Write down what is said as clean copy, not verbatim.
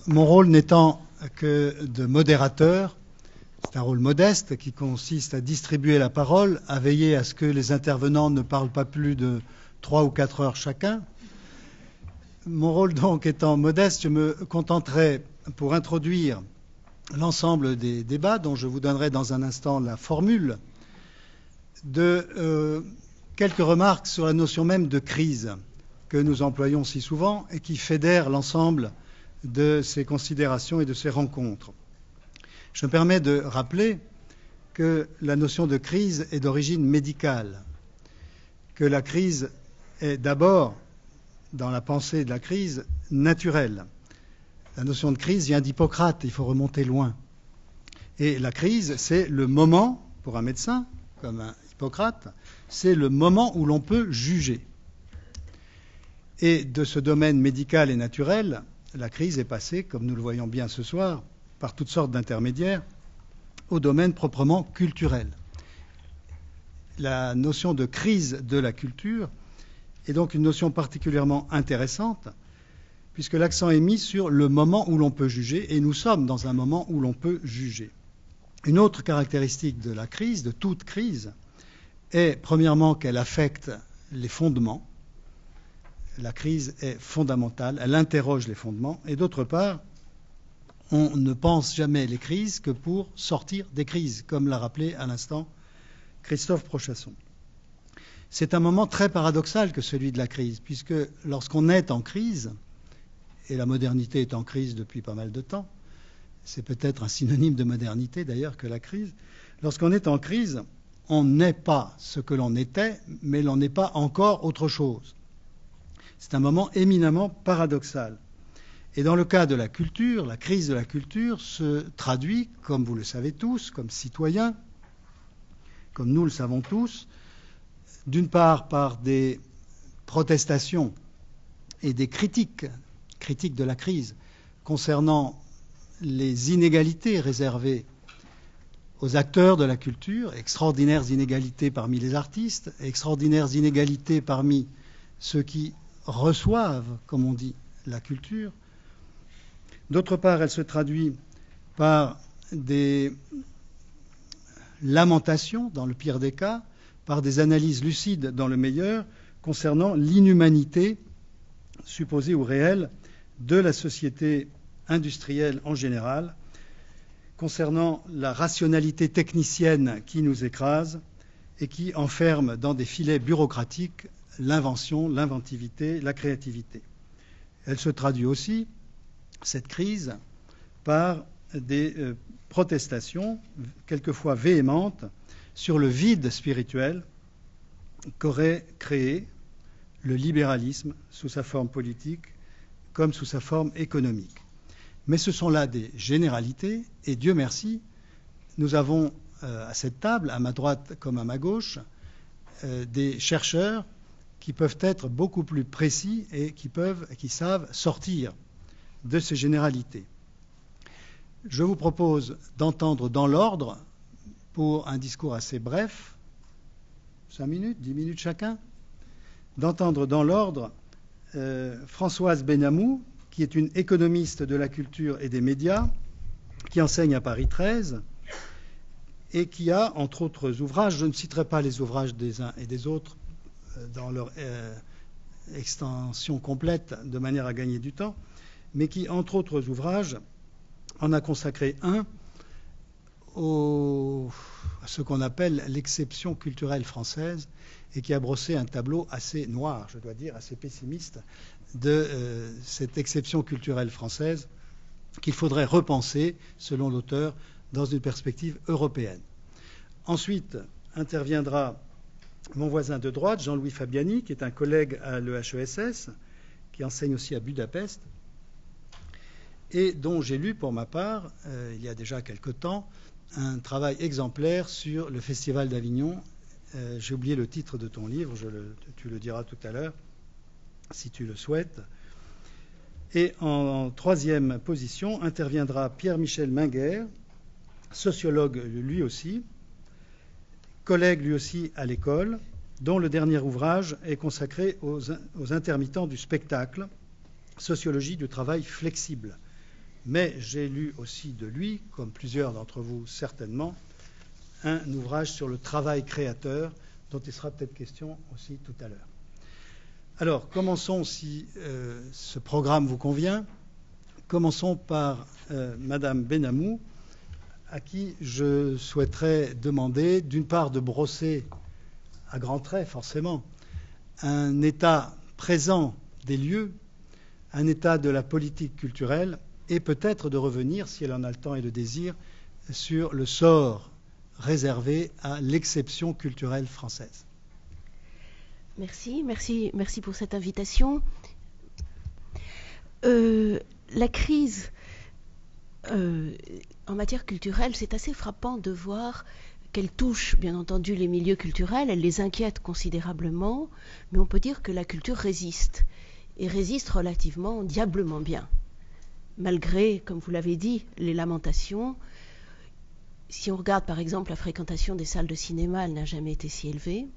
mon rôle n'étant que de modérateur, c'est un rôle modeste qui consiste à distribuer la parole, à veiller à ce que les intervenants ne parlent pas plus de 3 ou 4 heures chacun. Mon rôle donc étant modeste, je me contenterai, pour introduire l'ensemble des débats, dont je vous donnerai dans un instant la formule, de quelques remarques sur la notion même de crise que nous employons si souvent et qui fédère l'ensemble de ces considérations et de ces rencontres. Je me permets de rappeler que la notion de crise est d'origine médicale, que la crise est d'abord, dans la pensée de la crise, naturelle. La notion de crise vient d'Hippocrate, il faut remonter loin. Et la crise, c'est le moment, pour un médecin, comme un Hippocrate, c'est le moment où l'on peut juger. Et de ce domaine médical et naturel, la crise est passée, comme nous le voyons bien ce soir, par toutes sortes d'intermédiaires, au domaine proprement culturel. La notion de crise de la culture est donc une notion particulièrement intéressante, puisque l'accent est mis sur le moment où l'on peut juger, et nous sommes dans un moment où l'on peut juger. Une autre caractéristique de la crise, de toute crise, est premièrement qu'elle affecte les fondements. La crise est fondamentale, elle interroge les fondements, et d'autre part, on ne pense jamais les crises que pour sortir des crises, comme l'a rappelé à l'instant Christophe Prochasson. C'est un moment très paradoxal que celui de la crise, puisque lorsqu'on est en crise, et la modernité est en crise depuis pas mal de temps, c'est peut-être un synonyme de modernité d'ailleurs que la crise, lorsqu'on est en crise, on n'est pas ce que l'on était, mais l'on n'est pas encore autre chose. C'est un moment éminemment paradoxal. Et dans le cas de la culture, la crise de la culture se traduit, comme vous le savez tous, comme citoyens, comme nous le savons tous, d'une part par des protestations et des critiques de la crise concernant les inégalités réservées aux acteurs de la culture, extraordinaires inégalités parmi les artistes, extraordinaires inégalités parmi ceux qui reçoivent, comme on dit, la culture. D'autre part, elle se traduit par des lamentations, dans le pire des cas, par des analyses lucides, dans le meilleur, concernant l'inhumanité supposée ou réelle de la société industrielle en général, concernant la rationalité technicienne qui nous écrase et qui enferme dans des filets bureaucratiques l'invention, l'inventivité, la créativité. Elle se traduit aussi, cette crise, par des protestations, quelquefois véhémentes, sur le vide spirituel qu'aurait créé le libéralisme sous sa forme politique comme sous sa forme économique. Mais ce sont là des généralités, et Dieu merci, nous avons à cette table, à ma droite comme à ma gauche, des chercheurs qui peuvent être beaucoup plus précis et qui savent sortir de ces généralités. Je vous propose d'entendre dans l'ordre, pour un discours assez bref, 5 minutes, 10 minutes chacun, d'entendre dans l'ordre Françoise Benamou, qui est une économiste de la culture et des médias, qui enseigne à Paris 13 et qui a, entre autres ouvrages, je ne citerai pas les ouvrages des uns et des autres dans leur extension complète de manière à gagner du temps, mais qui, entre autres ouvrages, en a consacré un à ce qu'on appelle l'exception culturelle française et qui a brossé un tableau assez noir, je dois dire, assez pessimiste de cette exception culturelle française qu'il faudrait repenser, selon l'auteur, dans une perspective européenne. Ensuite interviendra mon voisin de droite, Jean-Louis Fabiani, qui est un collègue à l'EHESS, qui enseigne aussi à Budapest, et dont j'ai lu pour ma part, il y a déjà quelque temps, un travail exemplaire sur le Festival d'Avignon. J'ai oublié le titre de ton livre, tu le diras tout à l'heure, si tu le souhaites. Et en troisième position interviendra Pierre-Michel Minguer, sociologue lui aussi, collègue lui aussi à l'école, dont le dernier ouvrage est consacré aux intermittents du spectacle, Sociologie du travail flexible, Mais j'ai lu aussi de lui, comme plusieurs d'entre vous certainement, un ouvrage sur le travail créateur, dont il sera peut-être question aussi tout à l'heure. Alors, commençons, si ce programme vous convient, commençons par Madame Benamou, à qui je souhaiterais demander, d'une part, de brosser à grands traits, forcément, un état présent des lieux, un état de la politique culturelle, et peut-être de revenir, si elle en a le temps et le désir, sur le sort réservé à l'exception culturelle française. Merci pour cette invitation. La crise en matière culturelle, c'est assez frappant de voir qu'elle touche, bien entendu, les milieux culturels, elle les inquiète considérablement, mais on peut dire que la culture résiste, et résiste relativement diablement bien. Malgré, comme vous l'avez dit, les lamentations. Si on regarde par exemple la fréquentation des salles de cinéma, elle n'a jamais été si élevée.